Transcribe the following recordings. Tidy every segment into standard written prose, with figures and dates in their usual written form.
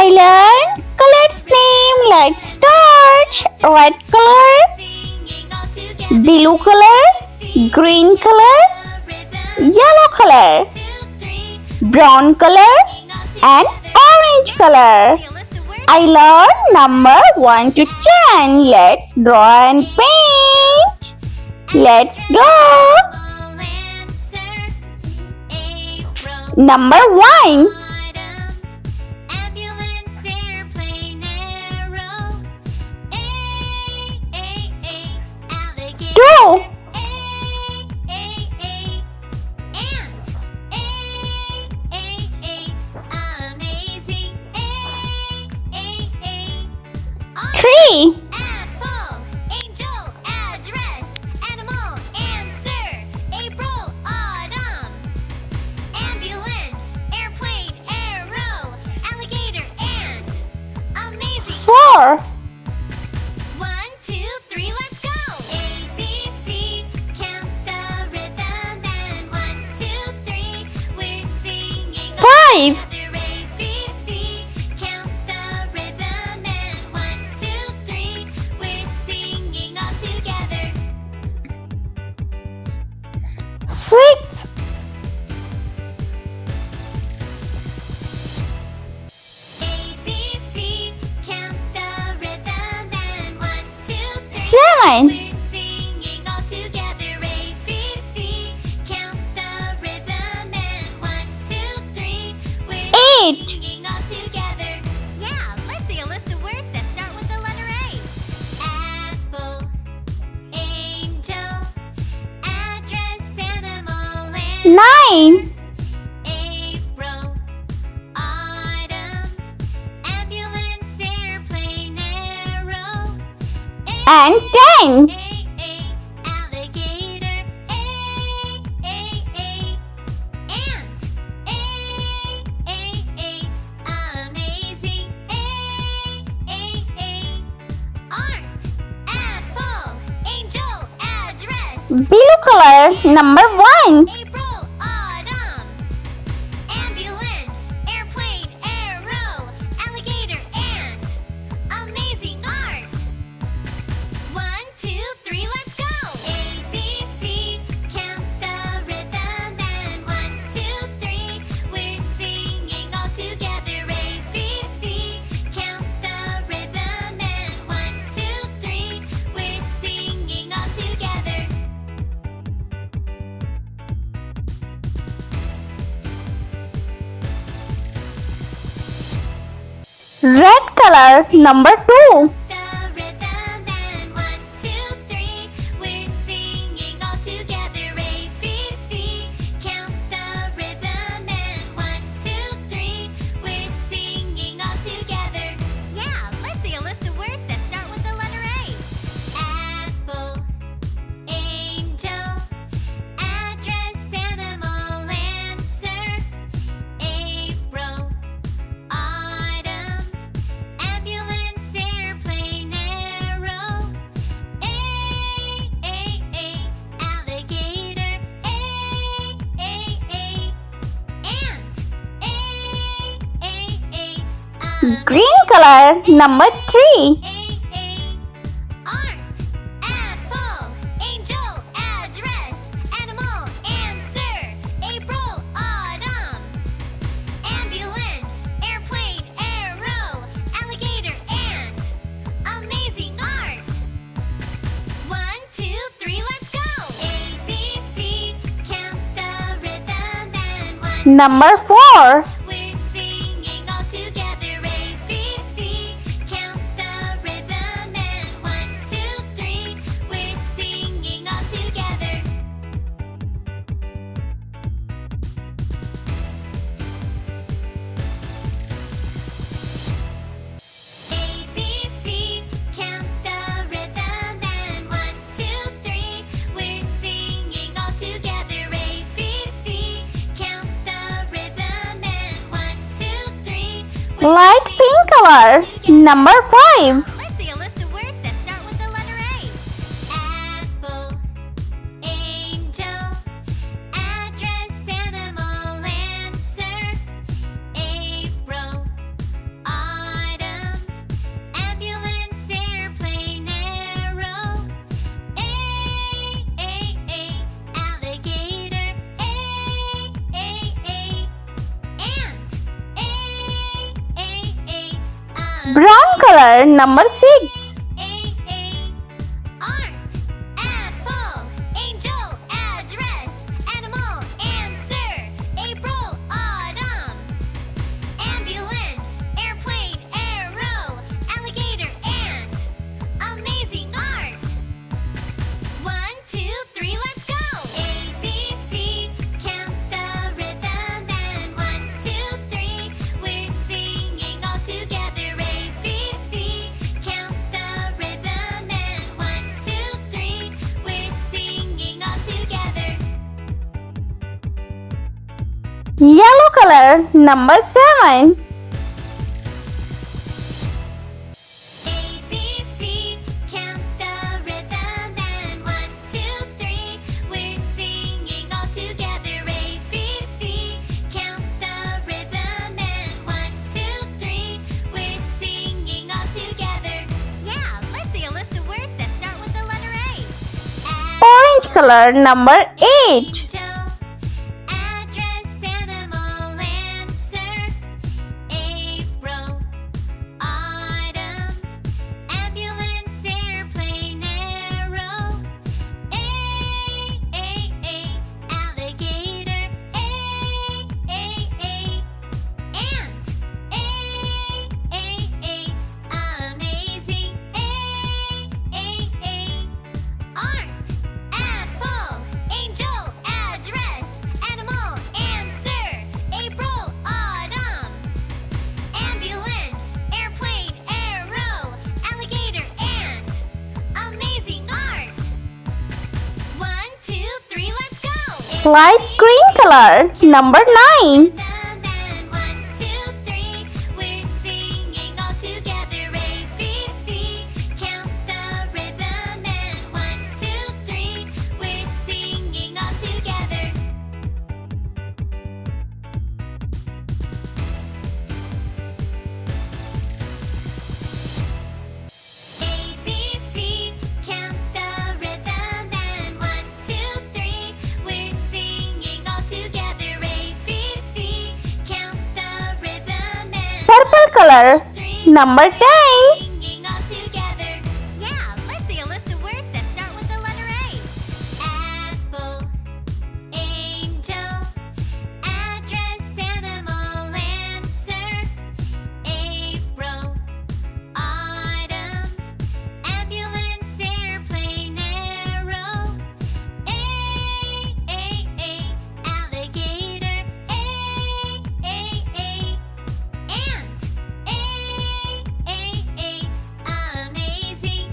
I learn colors name. Let's start. Red color, blue color, green color, yellow color, brown color, and orange color. I learned number 1 to 10. Let's draw and paint. Let's go. Number 1. 2. 3. 4. 5. 6. 7. 8. 9. And 10. Blue color, number 1. Red color, number 2. Green color, number 3. Number 4. Light pink color, number 5. Let's see a list of words that start with the letter A. Apple, angel, address, animal, answer, April, autumn, Brown color, number 6. Art. Apple. Angel. Address. Animal. Answer. April. Autumn. Ambulance. Airplane. Arrow. Alligator. Ant. Amazing art. 1, 2, 3, let's go. A, B, C. Count the rhythm and 1, 2, 3. We're singing all together. A, B, C. Count the rhythm and 1, 2, 3. We're singing all together. Yellow color, number 7. A, B, C, count the rhythm and 1, 2, 3. We're singing all together. A, B, C, count the rhythm and 1, 2, 3. We're singing all together. Yeah, let's see a list of words that start with the letter A. Orange color, number 8. Angel, address, animal, answer. April, autumn, ambulance, airplane, arrow. Alligator. Ant. Amazing. Art. Apple. Angel. Address. Animal. Answer. April. Autumn. Ambulance. Airplane. Arrow. Alligator. Ant. Amazing art. 1, 2, 3, let's go. Light green color, number 9. Rhythm and 1, 2, 3. We're singing all together. A, B, C. Count the rhythm and 1, 2, 3. We're singing all together. A, B, C. Count the rhythm and 1, 2, 3. We're singing all together. A, B, C. Count the rhythm and Purple color, 3. number 10. Singing all together. Yeah, let's see a list of words that start with the letter A. Apple. Angel. Address. Animal. Answer. April. Autumn. Ambulance. Airplane. Arrow. Alligator. Ant. Amazing.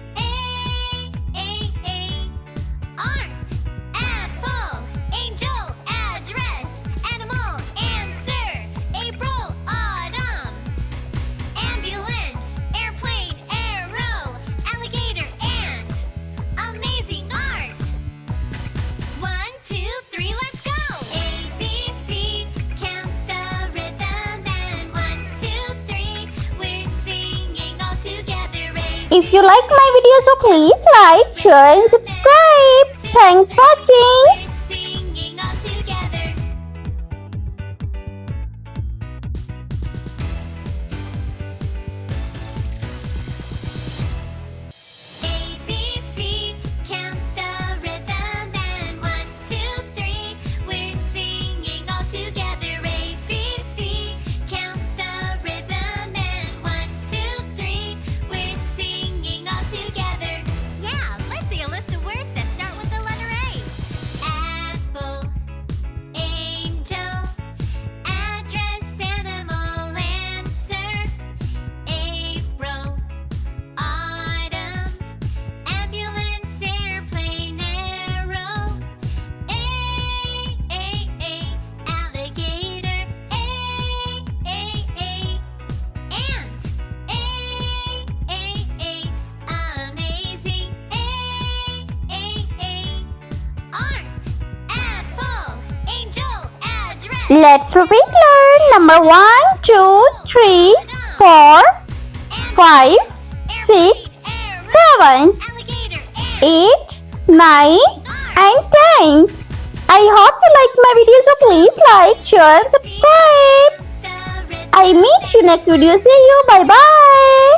Art. Apple. Angel. Address. Animal. Answer. April. Autumn. Ambulance. Airplane. Arrow. Alligator. Ant. Amazing art. 1, 2, 3, let's go. A, B, C. Count the rhythm and 1, 2, 3. We're singing all together. A, If you like my video, so please like, share and subscribe. Thanks for watching. we're singing all together. A, B, C. Count the rhythm and 1, 2, 3. We're singing all together. A, B, C. Count the rhythm and 1, 2, 3. We're singing all together. Yeah, let's see a list of words that start with the letter A. Apple. Angel. Address. Animal. Answer. April. Autumn. Ambulance. Airplane. Arrow. Alligator. Ant. Amazing. Art. Apple. Angel. Address. Let's repeat learn. Number 1, 2, 3, 4, 5, 6, 7, Alligator. 8, 9 and 10. I hope you like my video, so please like, share and subscribe. The rhythm I meet you next video. See you. Bye bye.